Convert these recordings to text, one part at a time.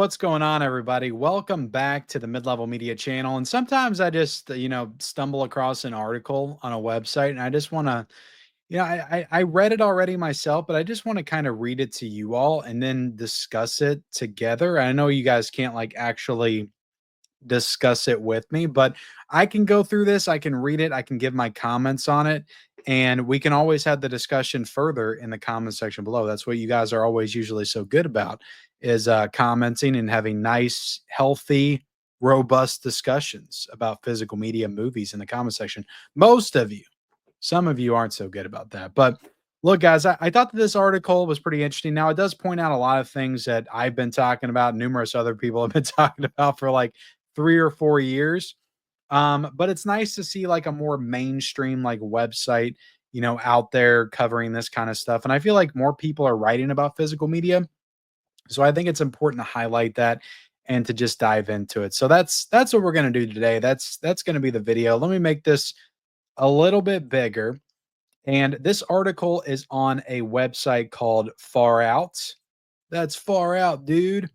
what's going on, everybody? Welcome back to the Mid-Level Media channel. And sometimes I just, stumble across an article on a website and I just want to, I read it already myself, but I just want to kind of read it to you all and then discuss it together. I know you guys can't like actually discuss it with me, but I can go through this, I can read it, I can give my comments on it, and we can always have the discussion further in the comment section below. That's what you guys are always usually so good about is commenting and having nice, healthy, robust discussions about physical media movies in the comment section. Most of you, some of you aren't so good about that. But look, guys, I thought that this article was pretty interesting. Now, it does point out a lot of things that I've been talking about, numerous other people have been talking about for like 3 or 4 years. But it's nice to see like a more mainstream like website, out there covering this kind of stuff. And I feel like more people are writing about physical media. So I think it's important to highlight that and to just dive into it. So that's what we're going to do today. That's going to be the video. Let me make this a little bit bigger. And this article is on a website called Far Out. That's far out, dude.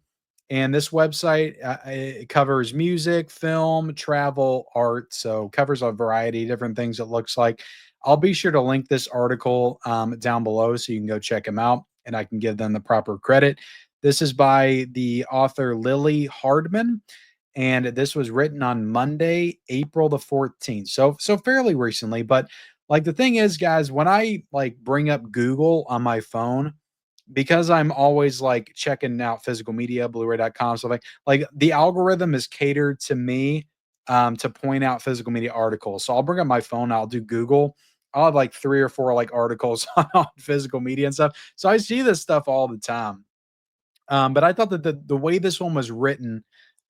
And this website it covers music, film, travel, art. So covers a variety of different things. It looks like. I'll be sure to link this article down below so you can go check them out, and I can give them the proper credit. This is by the author Lily Hardman, and this was written on Monday, April the 14th. So fairly recently, but like the thing is, guys, when I like bring up Google on my phone, because I'm always like checking out physical media, Blu-ray.com, stuff like the algorithm is catered to me to point out physical media articles. So I'll bring up my phone, I'll do Google. I'll have like 3 or 4 like articles on physical media and stuff. So I see this stuff all the time. But I thought that the way this one was written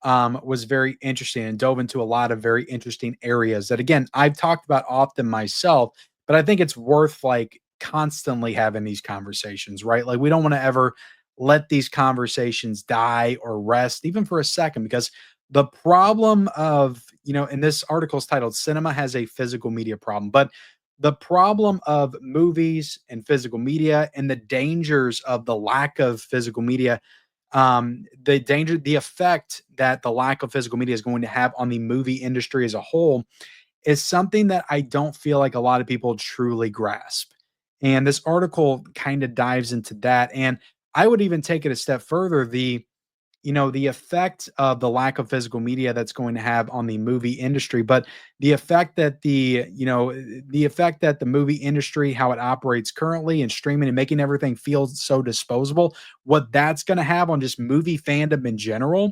was very interesting and dove into a lot of very interesting areas that, again, I've talked about often myself, but I think it's worth like constantly having these conversations, right? Like, we don't want to ever let these conversations die or rest, even for a second, because the problem of, and this article is titled Cinema Has a Physical Media Problem, but the problem of movies and physical media and the dangers of the lack of physical media, the effect that the lack of physical media is going to have on the movie industry as a whole is something that I don't feel like a lot of people truly grasp. And this article kind of dives into that. And I would even take it a step further. The effect of the lack of physical media that's going to have on the movie industry, but the effect that the movie industry, how it operates currently and streaming and making everything feel so disposable, what that's going to have on just movie fandom in general,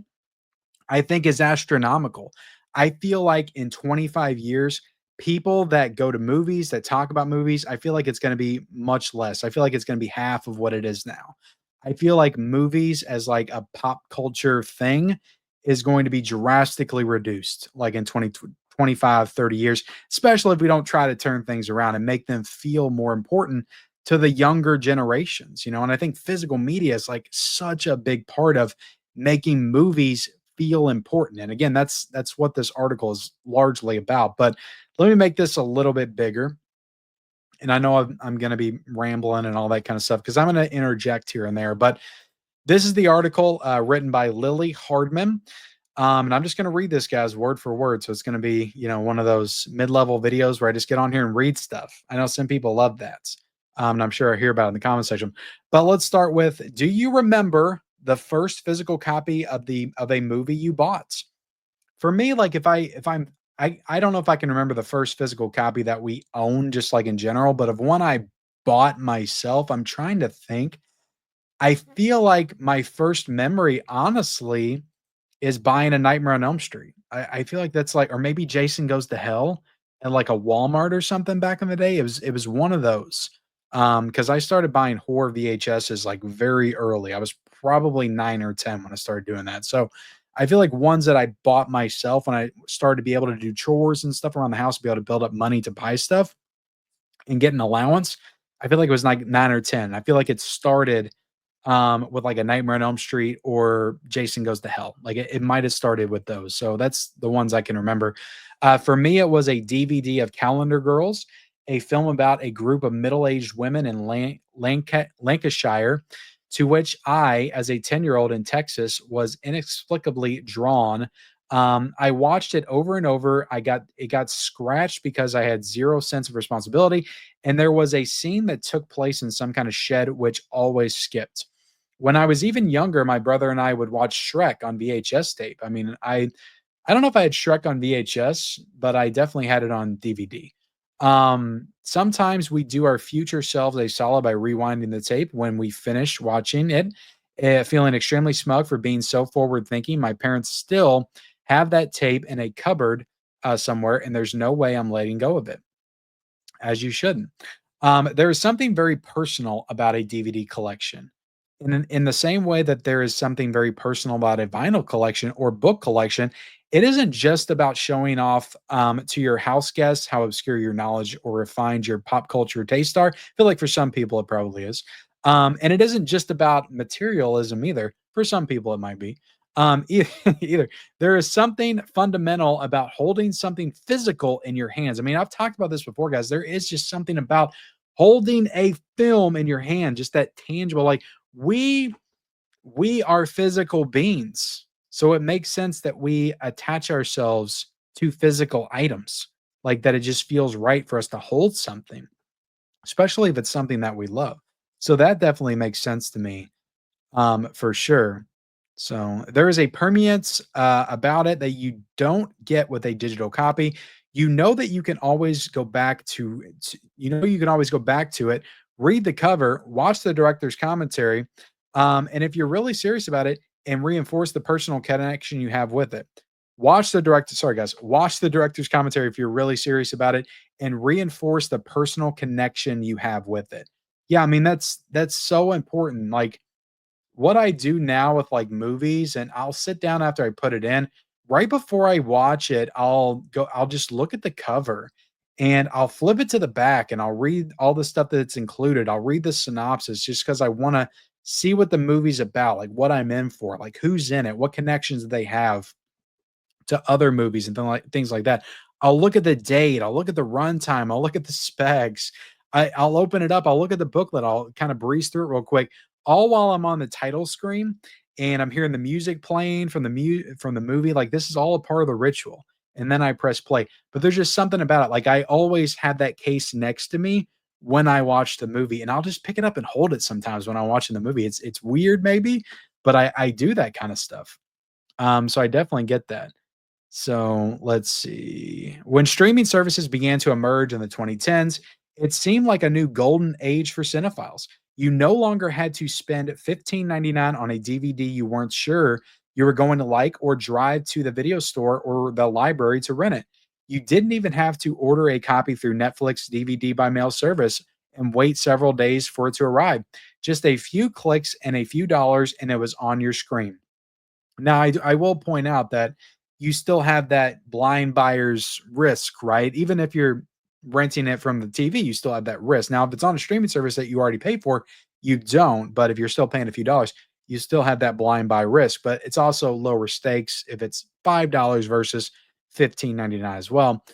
I think is astronomical. I feel like in 25 years, people that go to movies, that talk about movies, I feel like it's going to be much less. I feel like it's going to be half of what it is now. I feel like movies as like a pop culture thing is going to be drastically reduced like in 20, 25, 30 years, especially if we don't try to turn things around and make them feel more important to the younger generations, and I think physical media is like such a big part of making movies feel important. And again, that's what this article is largely about. But let me make this a little bit bigger. And I know I'm going to be rambling and all that kind of stuff because I'm going to interject here and there. But this is the article written by Lily Hardman. And I'm just going to read this, guys, word for word. So it's going to be, one of those mid-level videos where I just get on here and read stuff. I know some people love that. And I'm sure I hear about it in the comment section. But let's start with, do you remember the first physical copy of a movie you bought? For me, like I don't know if I can remember the first physical copy that we owned just like in general, but of one I bought myself, I'm trying to think. I feel like my first memory, honestly, is buying a Nightmare on Elm Street. I feel like that's like, or maybe Jason Goes to Hell at like a Walmart or something back in the day. It was one of those. Because I started buying horror VHSs like very early. I was probably 9 or 10 when I started doing that. So I feel like ones that I bought myself when I started to be able to do chores and stuff around the house, be able to build up money to buy stuff and get an allowance. I feel like it was like 9 or 10. I feel like it started with like a Nightmare on Elm Street or Jason Goes to Hell. Like it might have started with those. So that's the ones I can remember. For me, it was a DVD of Calendar Girls, a film about a group of middle-aged women in Lancashire to which I, as a 10-year-old in Texas, was inexplicably drawn. I watched it over and over. It got scratched because I had zero sense of responsibility, and there was a scene that took place in some kind of shed which always skipped. When I was even younger, my brother and I would watch Shrek on VHS tape. I mean, I don't know if I had Shrek on VHS, but I definitely had it on DVD. Sometimes we do our future selves a solid by rewinding the tape when we finish watching it, feeling extremely smug for being so forward thinking. My parents still have that tape in a cupboard somewhere, and there's no way I'm letting go of it, as you shouldn't. There is something very personal about a DVD collection. In the same way that there is something very personal about a vinyl collection or book collection, it isn't just about showing off to your house guests how obscure your knowledge or refined your pop culture taste are. I feel like for some people it probably is. And it isn't just about materialism either. For some people it might be. Either there is something fundamental about holding something physical in your hands. I mean, I've talked about this before, guys. There is just something about holding a film in your hand, just that tangible. Like we we are physical beings, so it makes sense that we attach ourselves to physical items, like that. It just feels right for us to hold something, especially if it's something that we love. So that definitely makes sense to me, for sure. So there is a permeance about it that you don't get with a digital copy. You know that you can always go back you can always go back to it, read the cover, watch the director's commentary, and if you're really serious about it, and reinforce the personal connection you have with it. Watch the director's commentary if you're really serious about it, and reinforce the personal connection you have with it. Yeah, I mean that's so important. Like what I do now with like movies, and I'll sit down after I put it in. Right before I watch it, I'll just look at the cover and I'll flip it to the back and I'll read all the stuff that's included. I'll read the synopsis just because I want to see what the movie's about, like what I'm in for, like who's in it, what connections do they have to other movies and things like that. I'll look at the date, I'll look at the runtime, I'll look at the specs. I'll open it up, I'll look at the booklet, I'll kind of breeze through it real quick, all while I'm on the title screen and I'm hearing the music playing from the movie. Like this is all a part of the ritual. And then I press play. But there's just something about it. Like I always have that case next to me when I watch the movie, and I'll just pick it up and hold it sometimes when I'm watching the movie. It's weird maybe, but I do that kind of stuff. So I definitely get that. So let's see. When streaming services began to emerge in the 2010s, it seemed like a new golden age for cinephiles. You no longer had to spend $15.99 on a DVD you weren't sure you were going to like, or drive to the video store or the library to rent it. You didn't even have to order a copy through Netflix DVD by mail service and wait several days for it to arrive. Just a few clicks and a few dollars, and it was on your screen. Now, I will point out that you still have that blind buyer's risk, right? Even if you're renting it from the TV, you still have that risk. Now, if it's on a streaming service that you already paid for, you don't. But if you're still paying a few dollars, you still have that blind buy risk. But it's also lower stakes if it's $5 versus 15.99 as well.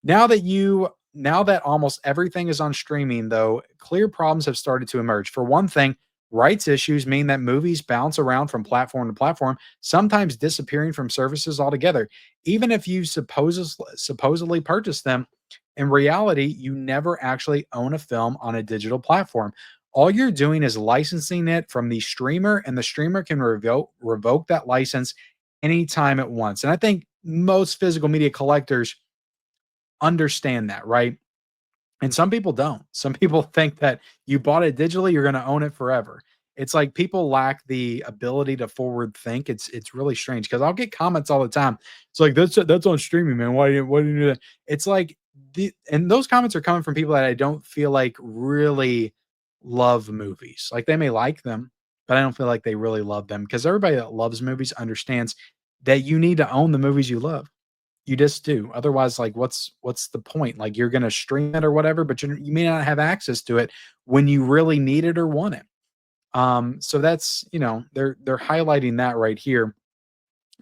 Now that almost everything is on streaming, though, clear problems have started to emerge. For one thing, rights issues mean that movies bounce around from platform to platform, sometimes disappearing from services altogether. Even if you supposedly purchased them, in reality, you never actually own a film on a digital platform. All you're doing is licensing it from the streamer, and the streamer can revoke that license anytime it wants. And I think most physical media collectors understand that, right? And some people don't. Some people think that you bought it digitally, you're gonna own it forever. It's like people lack the ability to forward think. It's really strange because I'll get comments all the time. It's like that's on streaming, man. Why didn't you do that? It's like and those comments are coming from people that I don't feel like really love movies. Like they may like them, but I don't feel like they really love them, because everybody that loves movies understands that you need to own the movies you love. You just do. Otherwise, like, what's the point? Like, you're gonna stream it or whatever, but you may not have access to it when you really need it or want it. So that's, they're highlighting that right here.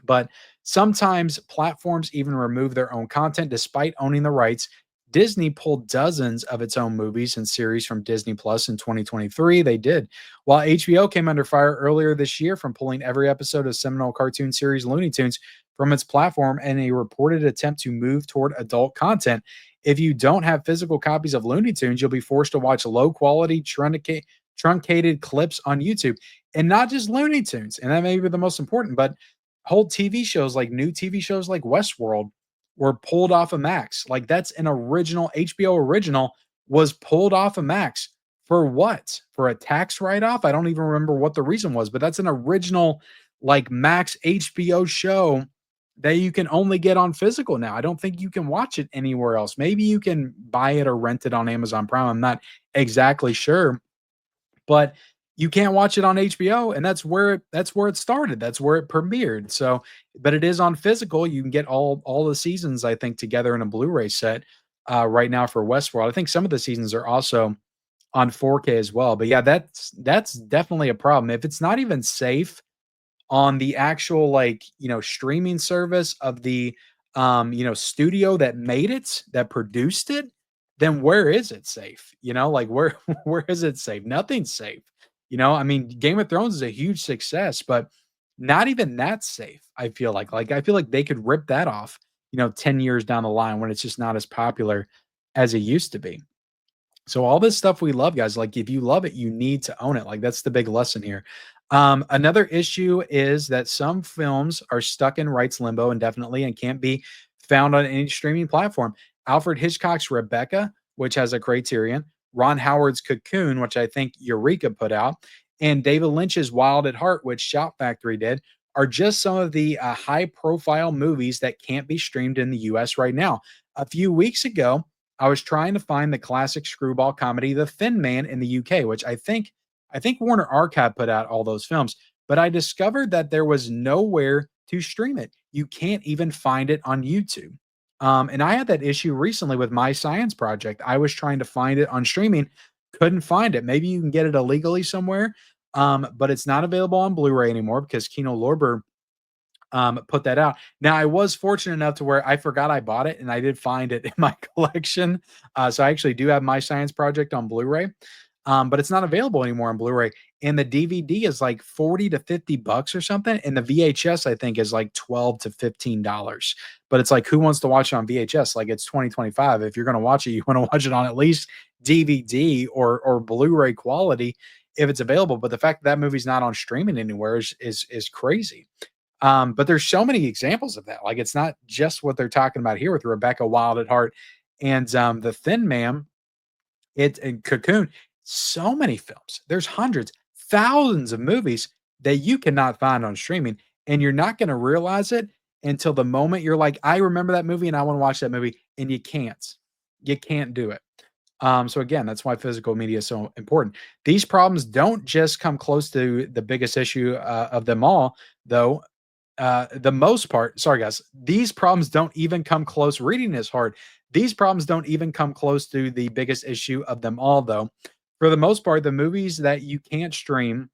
But sometimes platforms even remove their own content despite owning the rights. Disney pulled dozens of its own movies and series from Disney Plus in 2023. They did. While HBO came under fire earlier this year from pulling every episode of seminal cartoon series Looney Tunes from its platform in a reported attempt to move toward adult content. If you don't have physical copies of Looney Tunes, you'll be forced to watch low quality, truncated clips on YouTube. And not just Looney Tunes. And that may be the most important, but whole TV shows like new TV shows like Westworld were pulled off of Max. Like that's an original HBO original was pulled off of Max for what? For a tax write-off? I don't even remember what the reason was, but that's an original like Max HBO show that you can only get on physical now. I don't think you can watch it anywhere else. Maybe you can buy it or rent it on Amazon Prime. I'm not exactly sure, but you can't watch it on HBO, and that's where it started. That's where it premiered. So, but it is on physical. You can get all the seasons, I think, together in a Blu-ray set right now for Westworld. I think some of the seasons are also on 4K as well. But yeah, that's definitely a problem. If it's not even safe on the actual like streaming service of the studio that made it, that produced it, then where is it safe? Like where where is it safe? Nothing's safe. I mean, Game of Thrones is a huge success, but not even that's safe. I feel like they could rip that off 10 years down the line when it's just not as popular as it used to be. So all this stuff we love, guys, like if you love it, you need to own it. Like that's the big lesson here. Another issue is that some films are stuck in rights limbo indefinitely and can't be found on any streaming platform. Alfred Hitchcock's Rebecca, which has a Criterion, Ron Howard's Cocoon, which I think Eureka put out, and David Lynch's Wild at Heart, which Shout Factory did, are just some of the high profile movies that can't be streamed in the US right now. A few weeks ago, I was trying to find the classic screwball comedy The Thin Man in the UK, which I think Warner Archive put out all those films, but I discovered that there was nowhere to stream it. You can't even find it on YouTube. And I had that issue recently with my science project. I was trying to find it on streaming, couldn't find it. Maybe you can get it illegally somewhere, but it's not available on Blu-ray anymore because Kino Lorber put that out. Now, I was fortunate enough to where I forgot I bought it and I did find it in my collection. So I actually do have my science project on Blu-ray, but it's not available anymore on Blu-ray. And the DVD is like 40 to 50 bucks or something. And the VHS, I think, is like 12 to $15. But it's like, who wants to watch it on VHS? Like it's 2025. If you're going to watch it, you want to watch it on at least DVD or Blu-ray quality if it's available. But the fact that that movie's not on streaming anywhere is crazy. But there's so many examples of that. Like it's not just what they're talking about here with Rebecca Wild at Heart and The Thin Man. It and Cocoon. So many films. There's hundreds, thousands of movies that you cannot find on streaming, and you're not going to realize it until the moment you're like, I remember that movie and I want to watch that movie, and you can't. You can't do it. So again, that's why physical media is so important. These problems don't just come close to the biggest issue of them all, though. The most part, sorry guys, these problems don't even come close. Reading is hard. These problems don't even come close to the biggest issue of them all, though. For the most part, the movies that you can't stream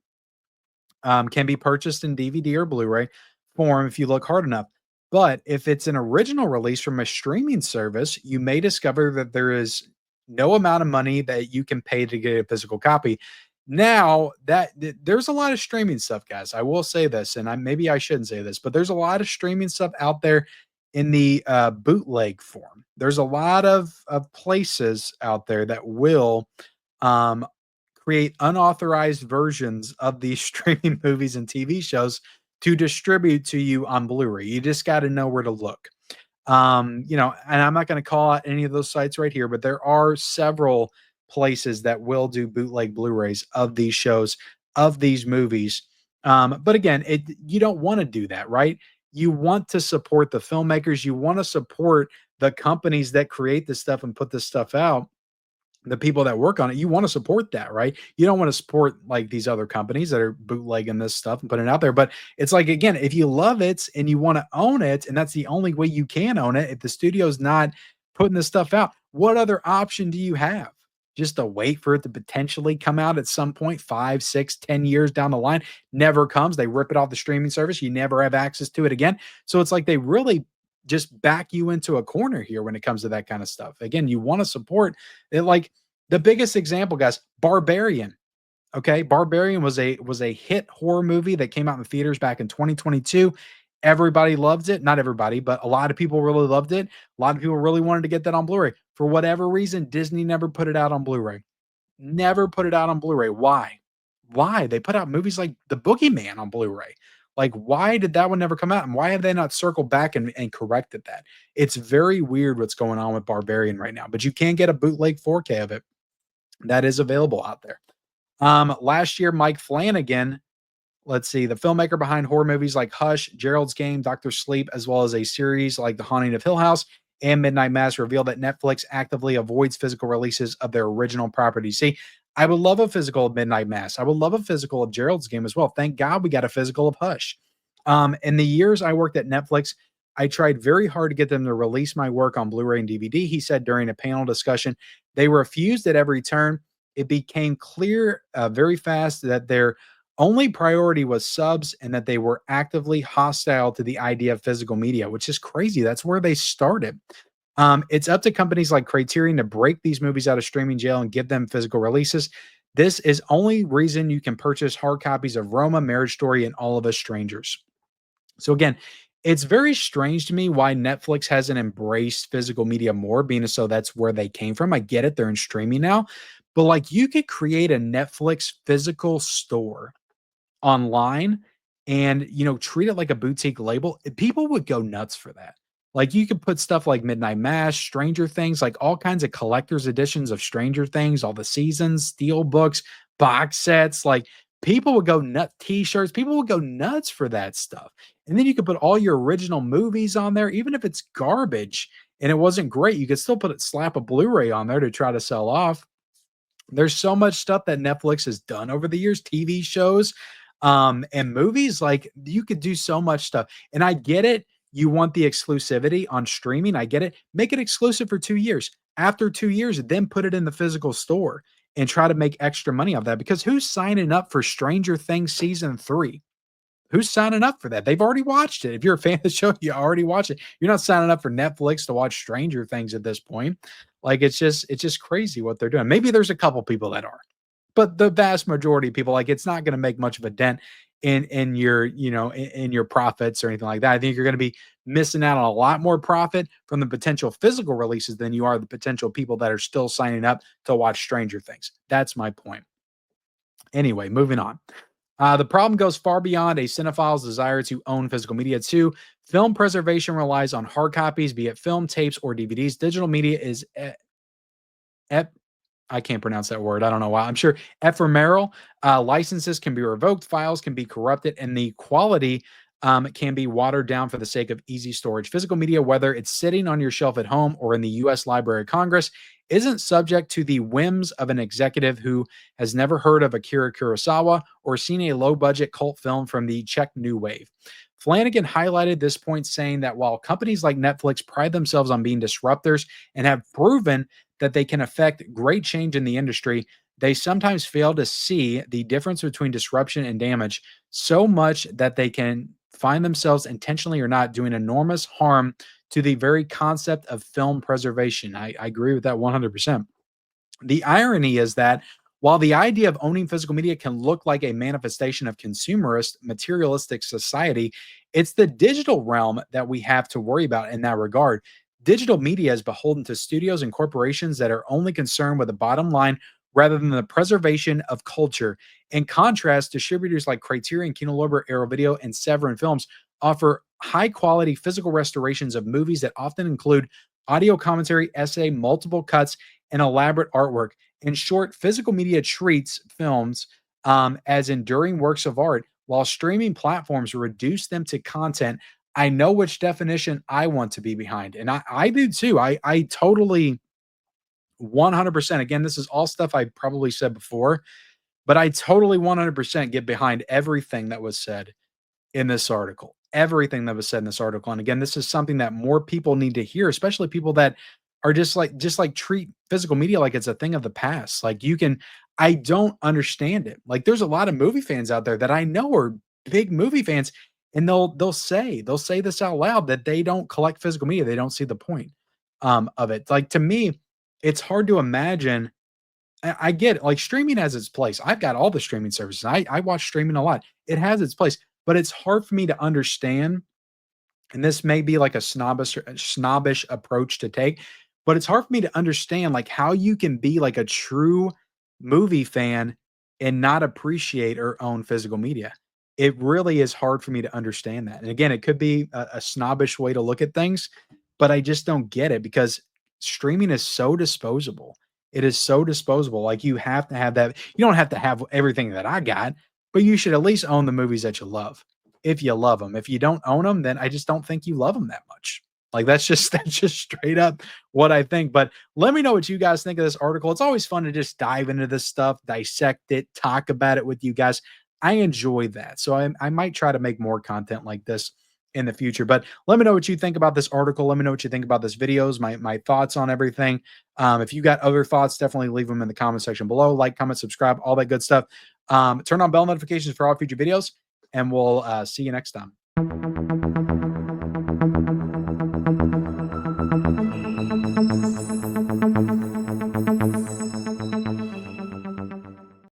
can be purchased in DVD or Blu-ray form if you look hard enough. But if it's an original release from a streaming service, you may discover that there is no amount of money that you can pay to get a physical copy. Now there's a lot of streaming stuff, guys. I will say this, and maybe I shouldn't say this, but there's a lot of streaming stuff out there in the bootleg form. There's a lot of places out there that will um, create unauthorized versions of these streaming movies and TV shows to distribute to you on Blu-ray. You just got to know where to look. And I'm not going to call out any of those sites right here, but there are several places that will do bootleg Blu-rays of these shows, of these movies. But again, you don't want to do that, right? You want to support the filmmakers. You want to support the companies that create this stuff and put this stuff out, the people that work on it. You want to support that, right? You don't want to support like these other companies that are bootlegging this stuff and putting it out there. But it's like, again, if you love it and you want to own it, and that's the only way you can own it, if the studio's not putting this stuff out, what other option do you have? Just to wait for it to potentially come out at some point, 5, 6, 10 years down the line, never comes. They rip it off the streaming service. You never have access to it again. So it's like they really just back you into a corner here when it comes to that kind of stuff. Again, you want to support it. Like the biggest example, guys, Barbarian. Okay, Barbarian was a hit horror movie that came out in the theaters back in 2022. Everybody loved it. Not everybody, but a lot of people really loved it. A lot of people really wanted to get that on Blu-ray. For whatever reason, Disney never put it out on Blu-ray. Never put it out on Blu-ray. Why? Why? They put out movies like The Boogeyman on Blu-ray. Like, why did that one never come out? And why have they not circled back and corrected that? It's very weird what's going on with Barbarian right now, but you can get a bootleg 4K of it. That is available out there. Last year, Mike Flanagan, let's see, the filmmaker behind horror movies like Hush, Gerald's Game, Doctor Sleep, as well as a series like The Haunting of Hill House and Midnight Mass, revealed that Netflix actively avoids physical releases of their original properties. See, I would love a physical of Midnight Mass. I would love a physical of Gerald's Game as well. Thank God we got a physical of Hush. In the years I worked at Netflix, I tried very hard to get them to release my work on Blu ray and DVD. He said during a panel discussion, they refused at every turn. It became clear very fast that their only priority was subs and that they were actively hostile to the idea of physical media, which is crazy. That's where they started. It's up to companies like Criterion to break these movies out of streaming jail and give them physical releases. This is only reason you can purchase hard copies of Roma, Marriage Story, and All of Us Strangers. So again, it's very strange to me why Netflix hasn't embraced physical media more, being as so that's where they came from. I get it, they're in streaming now, but like you could create a Netflix physical store online and, treat it like a boutique label, people would go nuts for that. Like, you could put stuff like Midnight Mass, Stranger Things, like all kinds of collector's editions of Stranger Things, all the seasons, steel books, box sets, like, people would go nut t-shirts, people would go nuts for that stuff. And then you could put all your original movies on there, even if it's garbage and it wasn't great, you could still slap a Blu-ray on there to try to sell off. There's so much stuff that Netflix has done over the years, TV shows, and movies, like, you could do so much stuff, and I get it, you want the exclusivity on streaming, I get it. Make it exclusive for 2 years. After 2 years, then put it in the physical store and try to make extra money off that, because who's signing up for Stranger Things season 3? Who's signing up for that? They've already watched it. If you're a fan of the show, you already watch it. You're not signing up for Netflix to watch Stranger Things at this point. Like, it's just crazy what they're doing. Maybe there's a couple people that are, but the vast majority of people, like, it's not going to make much of a dent in your, in your profits or anything like that. I think you're going to be missing out on a lot more profit from the potential physical releases than you are the potential people that are still signing up to watch Stranger Things. That's my point. Anyway, moving on. The problem goes far beyond a cinephile's desire to own physical media, too. Film preservation relies on hard copies, be it film, tapes, or DVDs. Digital media is I can't pronounce that word. I don't know why. I'm sure ephemeral. Licenses can be revoked, files can be corrupted, and the quality can be watered down for the sake of easy storage. Physical media, whether it's sitting on your shelf at home or in the U.S. Library of Congress, isn't subject to the whims of an executive who has never heard of Akira Kurosawa or seen a low-budget cult film from the Czech New Wave. Flanagan highlighted this point, saying that while companies like Netflix pride themselves on being disruptors and have proven that they can affect great change in the industry, they sometimes fail to see the difference between disruption and damage so much that they can find themselves intentionally or not doing enormous harm to the very concept of film preservation. I agree with that 100%. The irony is that while the idea of owning physical media can look like a manifestation of consumerist, materialistic society, it's the digital realm that we have to worry about in that regard. Digital media is beholden to studios and corporations that are only concerned with the bottom line rather than the preservation of culture. In contrast, distributors like Criterion, Kino Lorber, Arrow Video, and Severin Films offer high quality physical restorations of movies that often include audio commentary, essay, multiple cuts, and elaborate artwork. In short, physical media treats films as enduring works of art, while streaming platforms reduce them to content. I know which definition I want to be behind, and I do too. I totally 100%. Again, this is all stuff I probably said before, but I totally 100% get behind everything that was said in this article. Everything that was said in this article. And again, this is something that more people need to hear, especially people that are just like treat physical media like it's a thing of the past. Like, I don't understand it. Like, there's a lot of movie fans out there that I know are big movie fans, and they'll say this out loud that they don't collect physical media. They don't see the point of it. Like to me, it's hard to imagine. I get it. Like streaming has its place. I've got all the streaming services. I watch streaming a lot. It has its place, but it's hard for me to understand, and this may be like a snobbish approach to take, but it's hard for me to understand like how you can be like a true movie fan and not appreciate or own physical media. It really is hard for me to understand that. And again, it could be a snobbish way to look at things, but I just don't get it because streaming is so disposable. It is so disposable. Like you have to have that. You don't have to have everything that I got, but you should at least own the movies that you love if you love them. If you don't own them, then I just don't think you love them that much. Like that's just that's just straight up what I think. But let me know what you guys think of this article. It's always fun to just dive into this stuff, dissect it, talk about it with you guys. I enjoy that. So I might try to make more content like this in the future. But let me know what you think about this article. Let me know what you think about this videos, my thoughts on everything. If you got other thoughts, definitely leave them in the comment section below. Like, comment, subscribe, all that good stuff. Turn on bell notifications for all future videos, and we'll see you next time.